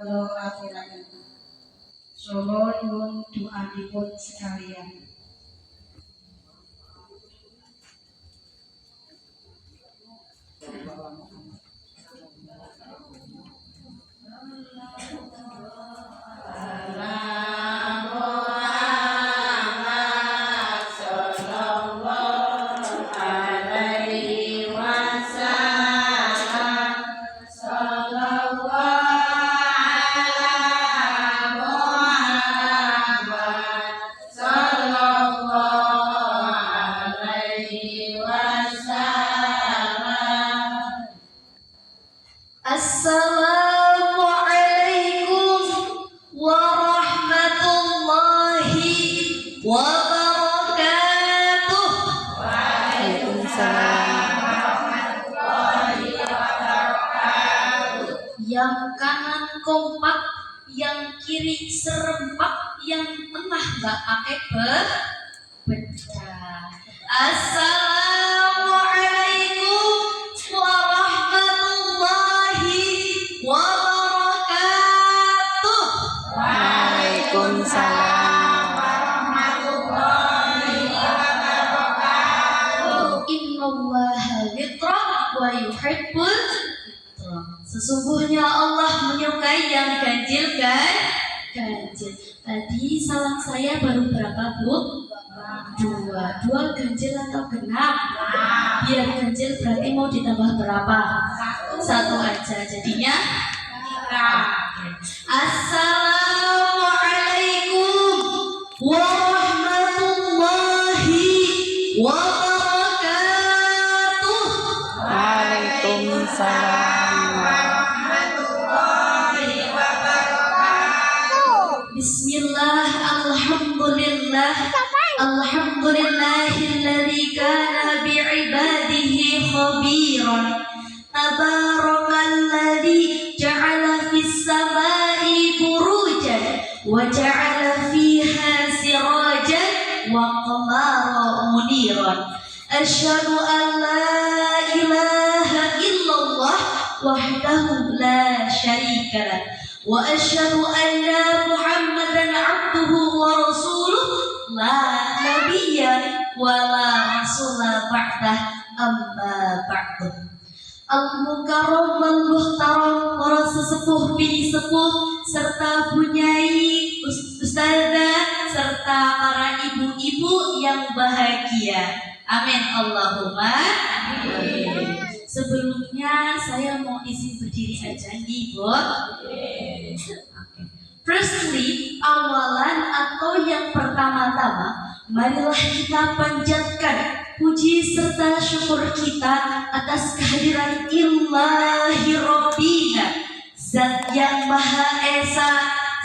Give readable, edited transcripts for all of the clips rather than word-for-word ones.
kalau aturaken. Solo nyuwun doanipun sekalian. Assalamualaikum warahmatullahi wabarakatuh. Yang kanan kompak, yang kiri serempak, yang tengah gak pakai pecah. Assalamualaikum warahmatullahi wabarakatuh. Waalaikumsalam warahmatullahi wabarakatuh. Innallaha yukra wa yuhibbul fitra. Sesungguhnya Allah menyukai yang ganjil kan? Ganjil. Tadi salam saya baru berapa, Bu? Dua ganjil atau genap? Biar ganjil berarti mau ditambah berapa? Satu aja jadinya. Assalamualaikum warahmatullahi wabarakatuh. Waalaikumsalam warahmatullahi wabarakatuh. Bismillah, alhamdulillah, alhamdulillahilladzi kana bi'ibadihi khabiran. Tabarakalladzi ja'ala fis samai burujan wa ja'ala fiha sirajan wa qamaran muniran. Asyhadu an la ilaha illallah wahdahu la syarikalah wa asyhadu anna Muhammadan abduhu wa rasuluh la nabiyya wa la rasula ba'dah amma ba'du. Al-Mukarram wal-Muhtaram, para sesepuh bini sepuh serta bunyai ustazah serta para ibu-ibu yang bahagia. Amin Allahumma amin. Sebelumnya saya mau izin berdiri aja nih, Bu. Firstly, awalan atau yang pertama-tama, marilah kita panjatkan puji serta syukur kita atas kehadiran Ilahi Rabbina, Zat yang Maha Esa,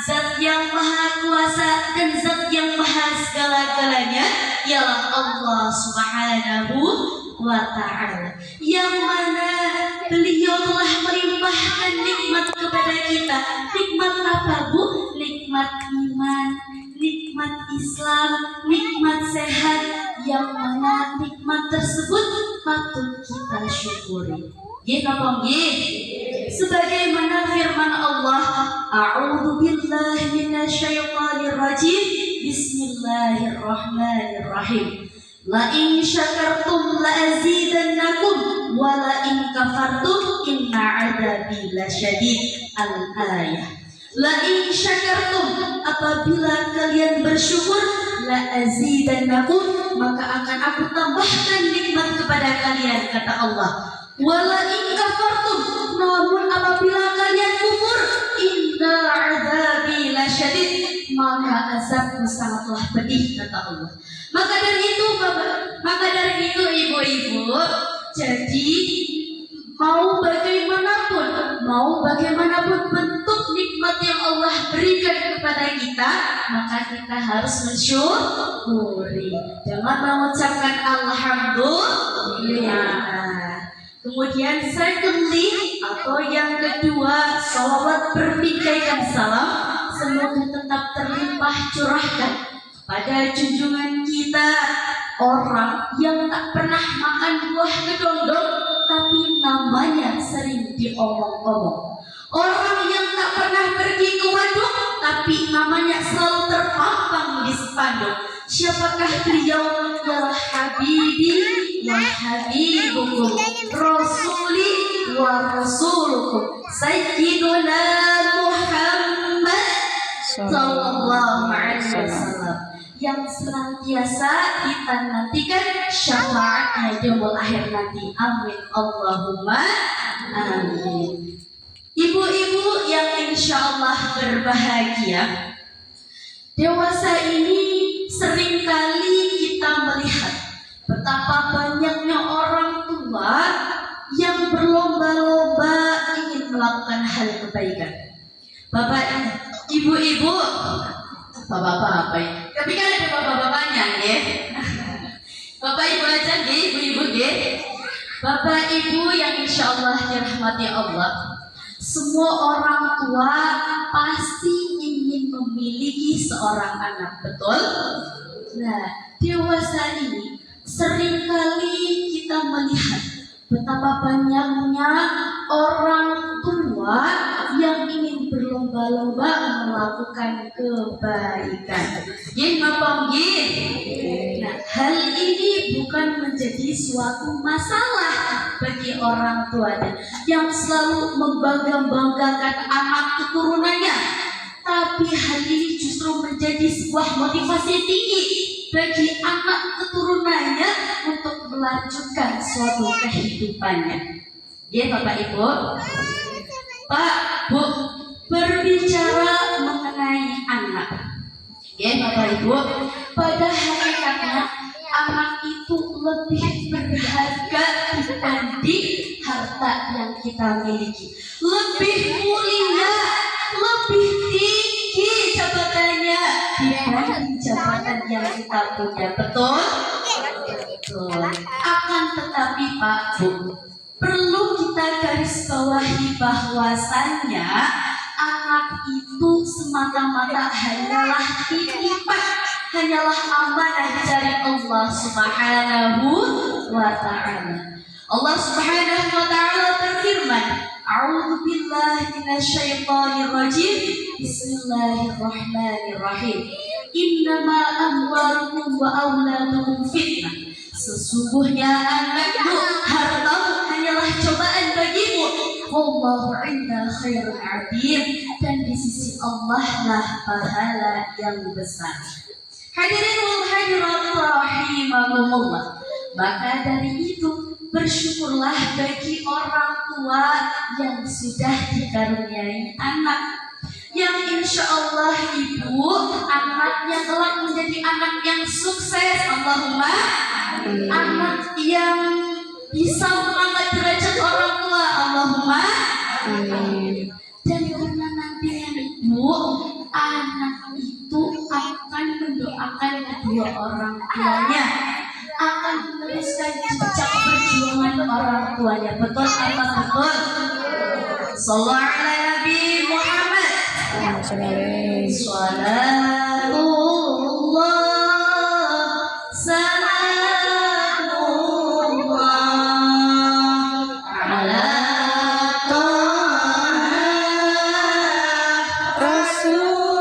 Zat yang Maha Kuasa, dan Zat yang Maha segala-galanya, ialah Allah Subhanahu wa Ta'ala, yang mana beliau telah melimpahkan nikmat kepada kita. Nikmat apa, Bu? Nikmat iman, nikmat Islam, nikmat sehat, yang mana nikmat tersebut patut kita syukuri. Sebagaimana firman Allah, A'udzu billahi minasyaitonir rajim. Bismillahirrahmanirrahim. La in syakartum la azidannakum wa la in kafartum inna 'adzabi lasyadid. Al-ayah. La in syakartum, apabila kalian bersyukur, la azidannakum, maka akan aku tambahkan nikmat kepada kalian, kata Allah. Wa la in kafartum, namun apabila kalian kufur, inna 'adzabi lasyadid, maka azabku sangatlah pedih, kata Allah. Maka dari itu ibu-ibu, jadi mau bagaimanapun bentuk nikmat yang Allah berikan kepada kita, maka kita harus mensyukuri. Jangan mengucapkan alhamdulillah. Kemudian secondly, atau yang kedua, salawat berpikaikan salam semoga tetap terlimpah curahkan pada junjungan kita, orang yang tak pernah makan buah kedondong tapi namanya sering diomong-omong, orang yang tak pernah Siapakah beliau? Ya Habibi wa Habibukum, Rasuli wa Rasulukum, Sayyiduna Muhammad Sallallahu Alaihi Wasallam, yang senantiasa kita nantikan syafaatnya di yaumul akhir nanti. Amin Allahumma amin. Ibu-ibu yang insya Allah berbahagia, dewasa ini seringkali kita melihat betapa banyaknya orang tua yang berlomba-lomba ingin melakukan hal kebaikan. Bapak, ibu-ibu, bapak-bapak apa ya? Tapi kan ada bapak-bapaknya, ya. Bapak ibu aja, ya, ibu-ibu, ya. Bapak ibu yang insya Allah dirahmati Allah, semua orang tua pasti ingin memiliki seorang anak, betul? Nah, dewasa ini seringkali kita melihat betapa banyaknya orang tua yang ingin berlomba-lomba melakukan kebaikan. Gin apa gin? Nah, hal ini bukan menjadi suatu masalah bagi orang tuanya yang selalu membangga-banggakan anak keturunannya, tapi hal ini justru menjadi sebuah motivasi tinggi bagi anak keturunannya untuk melanjutkan suatu kehidupannya. Ya Bapak Ibu, Pak Bu, berbicara mengenai anak, ya Bapak Ibu, pada hakikatnya anak itu lebih berharga dibanding harta yang kita miliki, lebih mulia, lebih tinggi jabatannya dibanding jabatan yang kita punya, betul? Betul. Akan tetapi Pak Bu, perlu kita garis bawahi bahwasannya anak itu semata-mata hanyalah titipan, hanyalah amanah dari Allah Subhanahu wa Ta'ala. Allah Subhanahu wa Ta'ala berfirman, A'udzu billahi minasyaitonir rajim. Bismillahirrahmanirrahim. Innama amwalukum wa auladukum fitnah. Sesungguhnya anakmu, hartamu hanyalah cobaan bagimu. Wallahu 'inda khairul 'adim, dan di sisi Allah lah pahala yang besar. Hadirin wal hadirat rahimakumullah. Maka dari itu bersyukurlah bagi orang tua yang sudah dikaruniai anak, yang insya Allah ibu anaknya telah menjadi anak yang sukses. Allahumma anak yang bisa mengangkat derajat orang tua. Allahumma amin. Dan karena nantinya ibu, anak itu akan mendoakan kedua orang tuanya, akan meneruskan jejak perjuangan orang tuanya. Betul apa betul? Sallallahu alaihi Nabi Muhammad. Salatullah salamullah ala Taha Rasulillah.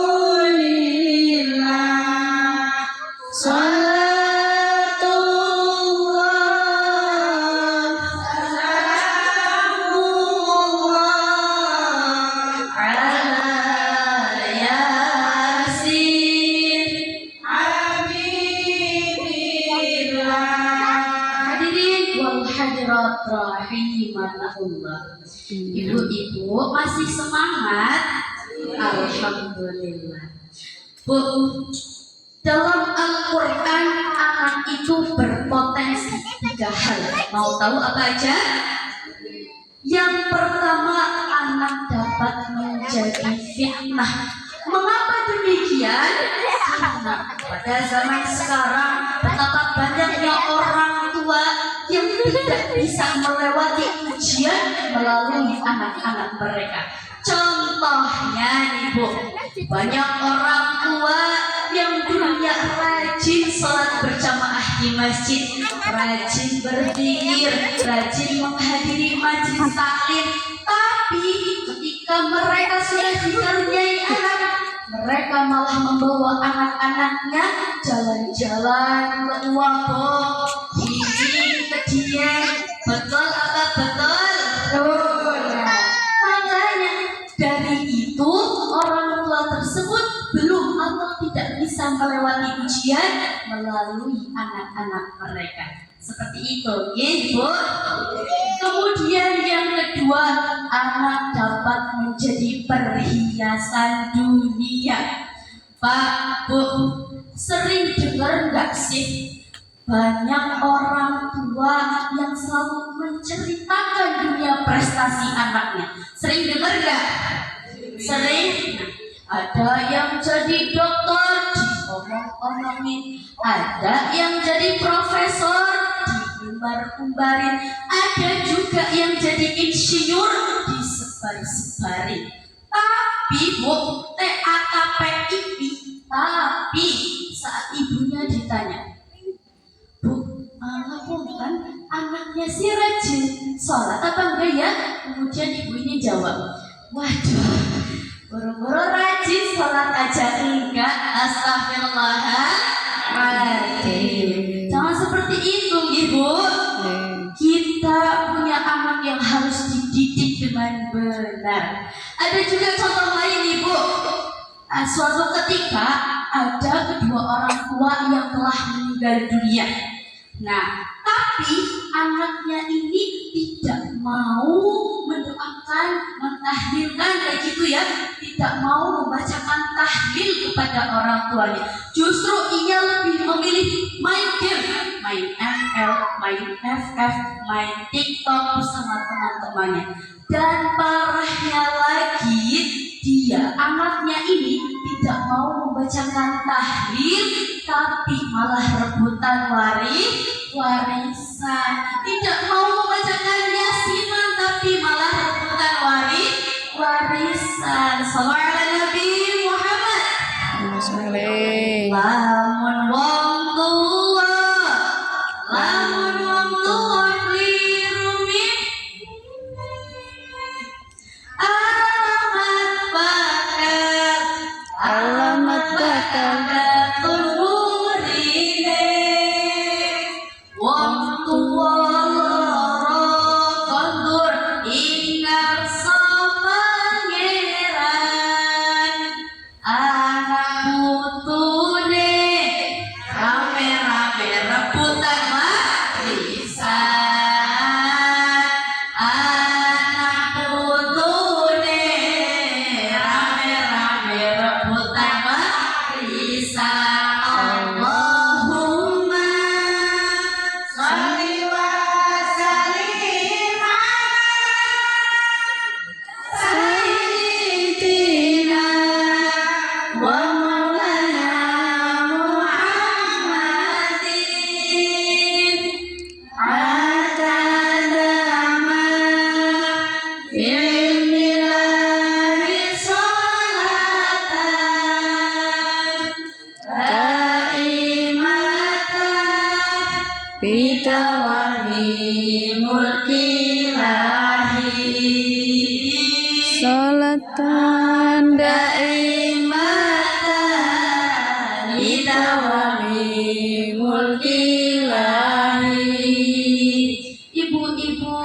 Rahimanallah. Ibu-ibu masih semangat? Alhamdulillah. Bu, dalam Al-Quran anak itu berpotensi 3 hal. Mau tahu apa aja? Yang pertama, anak dapat menjadi fitnah. Mengapa demikian? Karena pada zaman sekarang betapa banyaknya orang tua yang tidak bisa melewati ujian melalui anak-anak mereka. Contohnya nih Bu, banyak orang tua yang dulunya rajin sholat berjamaah di masjid, rajin berzikir, rajin menghadiri majelis taklim, tapi ketika mereka sudah dikaruniai anak, mereka malah membawa anak-anaknya jalan-jalan jalan ke Uwanggo, hiji ke Dieng, betul apa betul? Betul. Makanya dari itu orang tua tersebut belum atau tidak bisa melewati ujian melalui anak-anak mereka. Seperti itu, ya Bu. Kemudian yang kedua, anak dapat menjadi perhiasan dunia. Pak, Bu, sering dengar nggak sih banyak orang tua yang selalu menceritakan dunia prestasi anaknya? Sering dengar nggak? Sering. Ada yang jadi dokter diomong-omongin, ada yang jadi profesor diumbar-umbarin, ada juga yang jadi insinyur disebar-sebarin. Tapi Bu, TAKPIP, tapi saat ibunya ditanya, Bu, kan anaknya si rajin sholat apa enggak ya? Kemudian ibu ini jawab, waduh, buru-buru rajin sholat aja enggak, astagfirullahaladzim. Jangan seperti itu, Ibu. Kita punya anak yang harus dididik dengan benar. Ada juga contoh lain, Ibu. Suatu ketika ada kedua orang tua yang telah meninggal dunia. Nah, tapi anaknya ini tidak mau mendoakan, mentahlilkan kayak gitu ya, tidak mau membacakan tahlil kepada orang tuanya. Justru ia lebih memilih main game, main ML, main FF, main TikTok bersama teman-temannya. Dan parahnya lagi, dia anaknya ini tidak mau membacakan tahlil, tapi malah rebutan warisan. Tidak mau membacakan yasinan, tapi malah rebutan warisan. Sallallahu alaihi Nabi Muhammad. Lamun wong tua, lamun wong tua kliru min alamat bakal tumurine wong tua loro kondur ingat sapa pangeran anak putune rame-rame rebutan warisan anak putune rame-rame rebutan warisan. Allahumma sholli wa sallim ala sayyidina wa maulana Muhammadin adada ma ilmillahi sholatan daimatan bidawami mulkilahi Sholatan daimatan bidawami mulkilahi. Ibu-ibu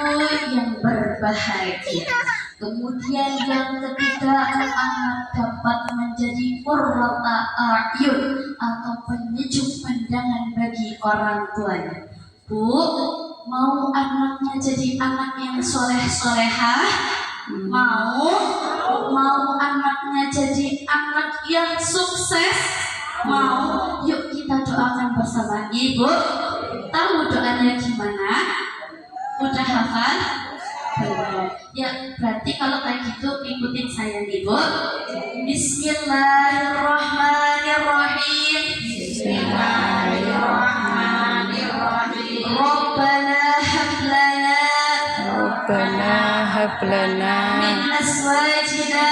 yang berbahagia. Kemudian yang ketiga, anak dapat menjadi qurrata a'yun atau penyejuk pandangan bagi orang tuanya. Bu, mau anaknya jadi anak yang soleh-solehah? Mau anaknya jadi anak yang sukses? Mau? Yuk kita doakan bersama. Ibu, tahu doanya gimana? Udah hafal? Belum. Ya, berarti kalau kayak gitu ikutin saya nih, Bu. Bismillahirrahmanirrahim. Bismillahirrahmanirrahim. Rabbana hablana hablana min azwajina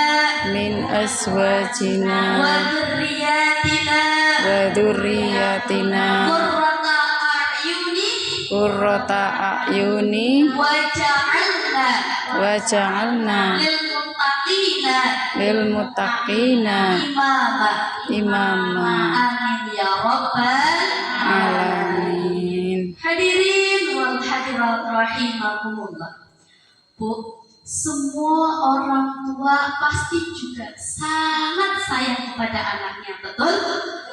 min azwajina wa dzurriyyatina wa dzurriyyatina qurrata a'yuni waj'alna lil lil muttaqina imama. Amin ya rabbal Alamin. Hadirin wal hadirat rahimakumullah. Bu, semua orang tua pasti juga sangat sayang kepada anaknya, betul?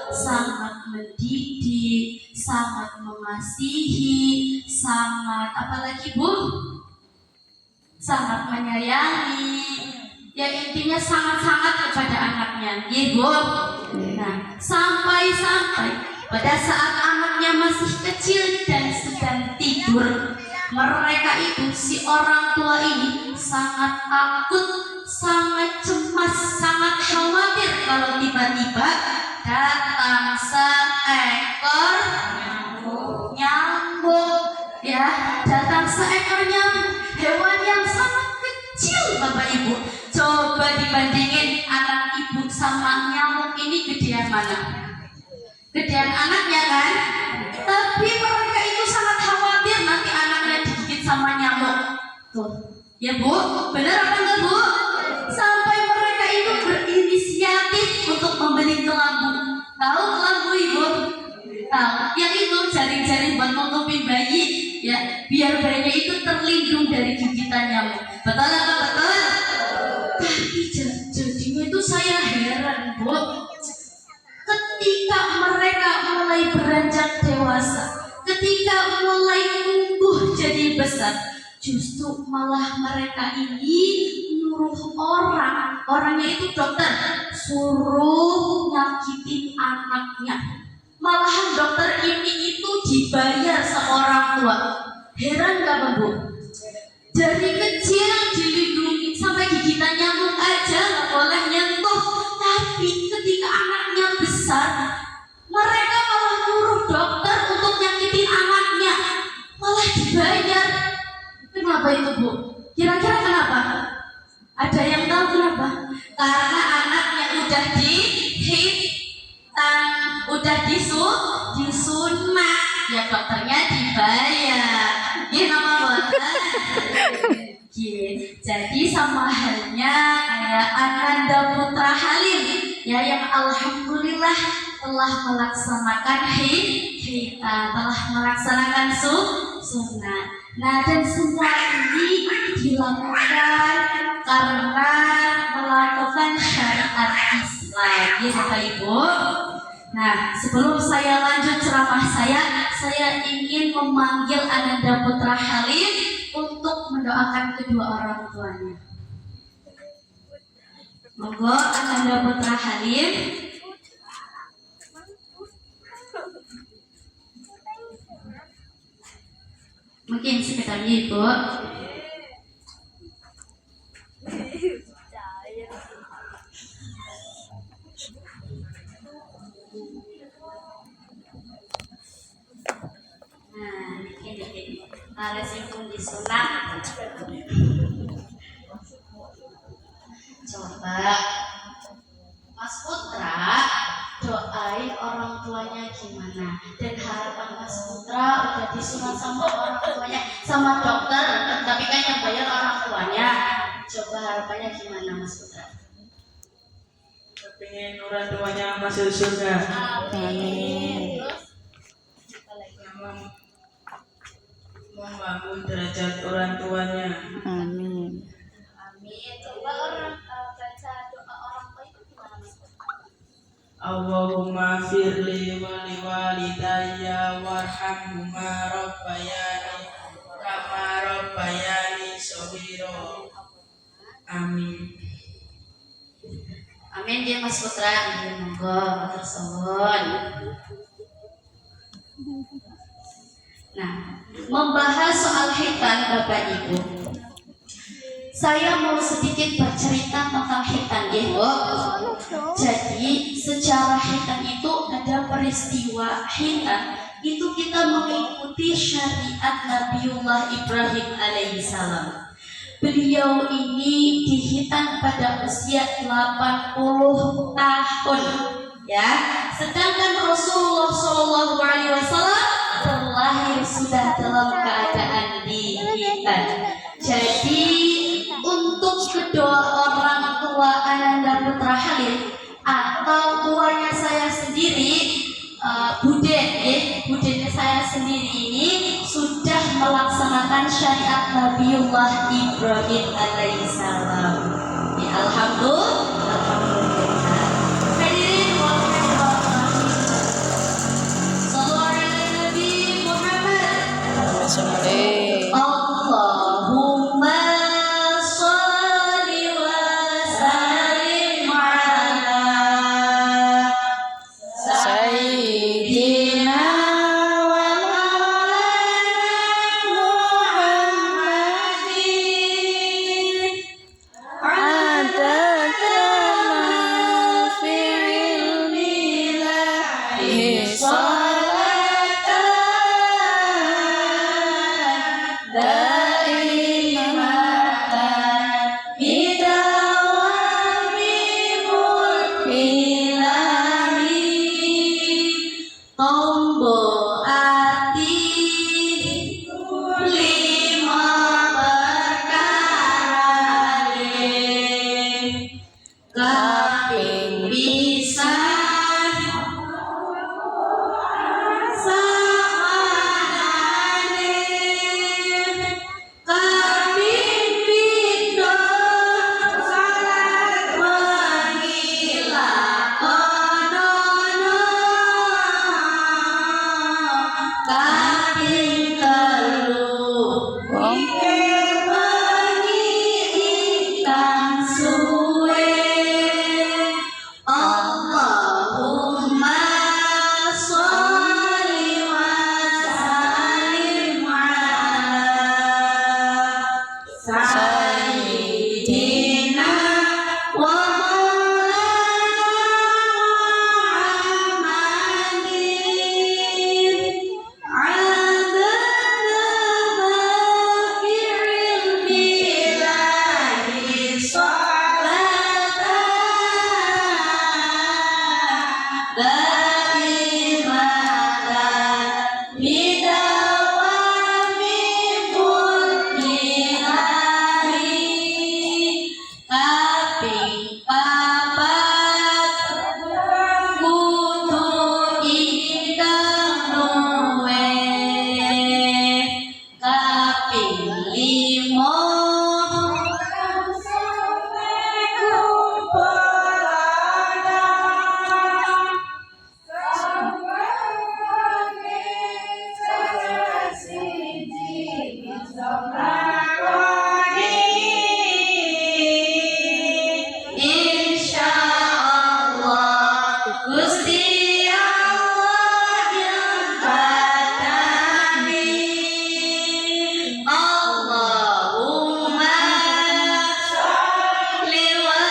Sangat mendidik, sangat mengasihi, sangat apalagi Bu? Sangat menyayangi. Ya intinya sangat-sangat kepada anaknya, ya Bu. Nah, sampai-sampai pada saat anaknya masih kecil dan sedang tidur, mereka itu si orang tua ini sangat takut, sangat cemas, sangat khawatir kalau tiba-tiba datang seekor nyamuk, ya, datang seekor nyamuk, hewan yang sangat kecil, Bapak Ibu. Coba dibandingin anak ibu sama nyamuk ini gedean mana? Gedean anaknya kan? Tapi mereka itu sangat khawatir nanti anaknya digigit sama nyamuk. Tuh, ya Bu, benar apa enggak Bu? Sampai mereka itu berinisiatif untuk membeli kelambu. Tahu kelambu Ibu? Tahu, yang itu jaring-jaring buat nutupin bayi, ya, biar bayinya itu terlindung dari gigitan nyamuk. Betul apa betul? Tapi jadinya itu saya heran Bu. Ketika mereka mulai beranjak dewasa, ketika mulai tumbuh jadi besar, justru malah mereka ini nyuruh orangnya itu dokter, suruh nyakitin anaknya. Malahan dokter ini itu dibayar sama orang tua. Heran gak Bu? Dari kecil dilindungi sampai gigitan nyamuk aja gak boleh nyentuh. Tapi ketika anaknya besar, mereka malah nyuruh dokter untuk nyakitin anaknya, malah dibayar. Kenapa itu Bu? Kira-kira kenapa? Ada yang tahu kenapa? Karena anaknya udah udah disunat, ya dokternya dibayar. Gimana Jadi sama halnya kayak Ananda Putra Halim, ya, yang alhamdulillah telah melaksanakan telah melaksanakan sunnah. Nah, dan semua ini dilakukan karena melakukan syariat Islam, ya Bapak Ibu. Nah, sebelum saya lanjut ceramah saya ingin memanggil Ananda Putra Halim untuk mendoakan kedua orang tuanya. Monggo Ananda Putra Halim. Mungkin sekitar Ibu. Nah, ini narasipun disunat. Coba Mas Putra doain orang tuanya gimana, dan harapan Mas Putra udah disunat sama orang tuanya sama dokter, tapi kan yang bayar orang tuanya. Coba harapannya gimana Mas Putra? Pengen orang tuanya masuk surga. Amin. Membangun derajat orang tuanya. Amin. Amin. Coba baca doa orang tua itu gimana Mas Putra? Allahumma firli wa liwalidayya warhamhuma rabbayani kama rabbayani shaghira. Amin. Amin dia Mas Putra. Amin. Monggo matur suwun. Nah, membahas soal hitan Bapak Ibu, saya mau sedikit bercerita tentang hitan ya Bu. Jadi secara hitan itu ada peristiwa hitan itu kita mengikuti syariat Nabiullah Ibrahim alaihissalam. Beliau ini dihitan pada usia 80 tahun, ya. Sedangkan Rasulullah SAW terlahir sudah dalam keadaan dihitan. Jadi untuk kedua orang Halim atau tuanya saya sendiri, budenya saya sendiri ini sudah melaksanakan syariat Nabiullah Ibrahim alaihissalam. Ya, alhamdulillah. Hadirin wal hadirat. Shallallahu ala Nabi Muhammad. Sembelih. Allahumma sholli wa sallim ala Sayyidina wa Muhammadin adada ma fi ilmillahi salatan daimatan bidawami mulkilahi tombo ati lima perkara kaping pisan samanane kaping pindho salat wengi lakonono kaping telu mikir wengi ingkang suwe Allahumma sholli wa sallim ala sayyidina wa maulana Muhammadin adada ma fi ilmillahi salatan daimatan bidawami mulkilahi kaping papat kudu ingkang luwe kaping lima Insyaallah Gusti Allah yang batani Allahumma sholli wa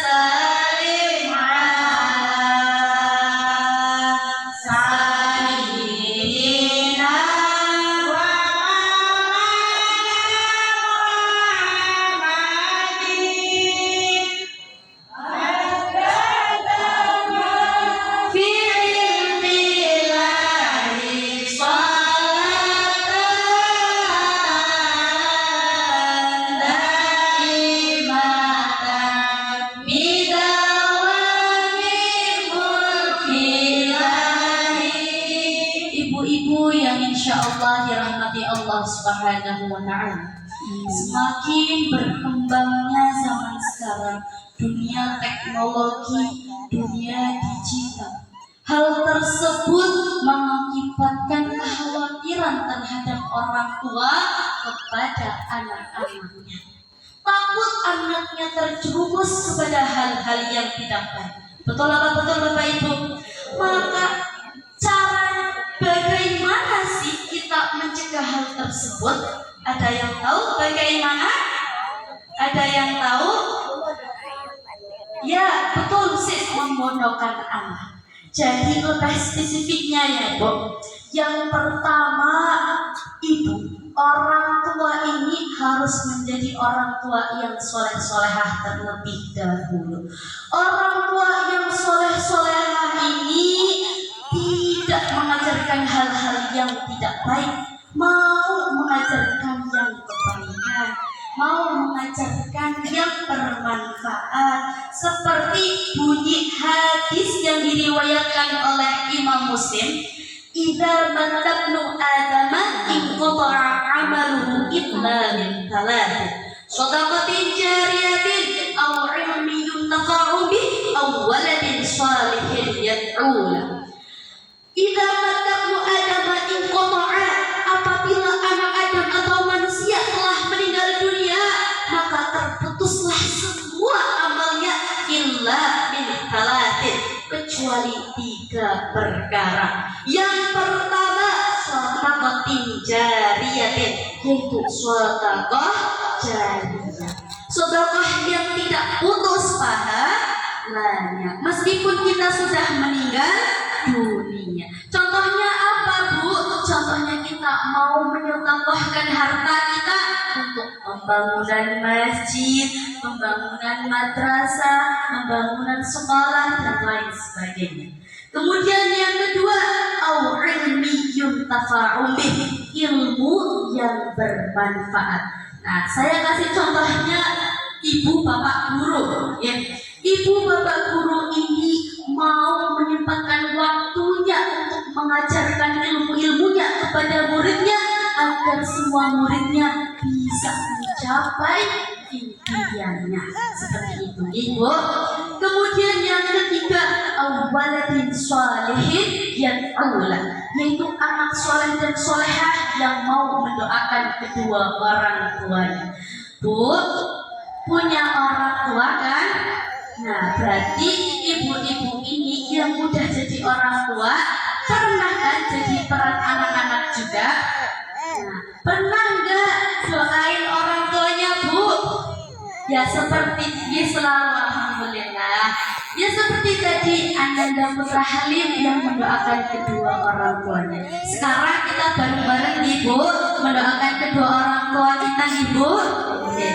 sallim ala sayyidina wa Muhammadin fi ilmillahi salatan daimatan bidawami mulkilahi. Ibu-ibu yang insyaallah dirahmati Allah Subhanahu wa ta'ala, semakin berkembangnya zaman sekarang, dunia teknologi, dunia digital, hal tersebut mengakibatkan kekhawatiran terhadap orang tua kepada anak-anaknya. Takut anaknya terjerumus kepada hal-hal yang tidak baik. Betul apa betul Bapak Ibu? Maka cara bagaimana sih kita mencegah hal tersebut? Ada yang tahu bagaimana? Ada yang tahu? Ya, betul sih, memondokkan anak. Jadi lebih spesifiknya ya Bu. Yang pertama, ibu, orang tua ini harus menjadi orang tua yang soleh-solehah terlebih dahulu. Orang tua yang soleh-solehah ini tidak mengajarkan hal-hal yang tidak baik, mau mengajarkan yang kebaikan, mau mengajarkan yang bermanfaat, seperti diriwayatkan oleh Imam Muslim, idza matabnu adama inqata'a 'amaluhu illa min thalath, shadaqatin jariyatin aw 'ilmin yuntafa'u bih aw waladin shalihin yad'u lahu. Idza matabnu adama inqata'a, apabila anak Adam atau manusia telah meninggal dunia, maka terputuslah semua amalnya illa min thalathin, kecuali 3 perkara. Yang pertama, shadaqatin jariyatin, yaitu sedekah jariyah, sedekah yang tidak putus pahalanya meskipun kita sudah meninggal dunia. Contohnya apa, Bu? Contohnya kita mau menyedekahkan harta kita untuk pembangunan masjid, pembangunan madrasah, pembangunan sekolah dan lain sebagainya. Kemudian yang kedua, au ilmi yuntafa'u bih, ilmu yang bermanfaat. Nah, saya kasih contohnya ibu bapak guru, ya. Ibu bapak guru ini mau menyempatkan waktunya untuk mengajarkan ilmu-ilmunya kepada muridnya agar semua muridnya bisa mencapai impiannya. Seperti itu, Ibu. Kemudian yang ketiga, waladin shalihin yad'u lahu, yaitu anak soleh dan solehah yang mau mendoakan kedua orang tuanya. Bu, punya orang tua kan? Nah, berarti ibu-ibu ini yang udah jadi orang tua pernah kan jadi peran anak-anak juga? Nah, pernah nggak doain orang tuanya, Bu? Ya seperti ini selalu, alhamdulillah. Ya seperti tadi Ananda Putra Halim yang mendoakan kedua orang tuanya. Sekarang kita bareng-bareng, Ibu, mendoakan kedua orang tua kita, Ibu. Oke.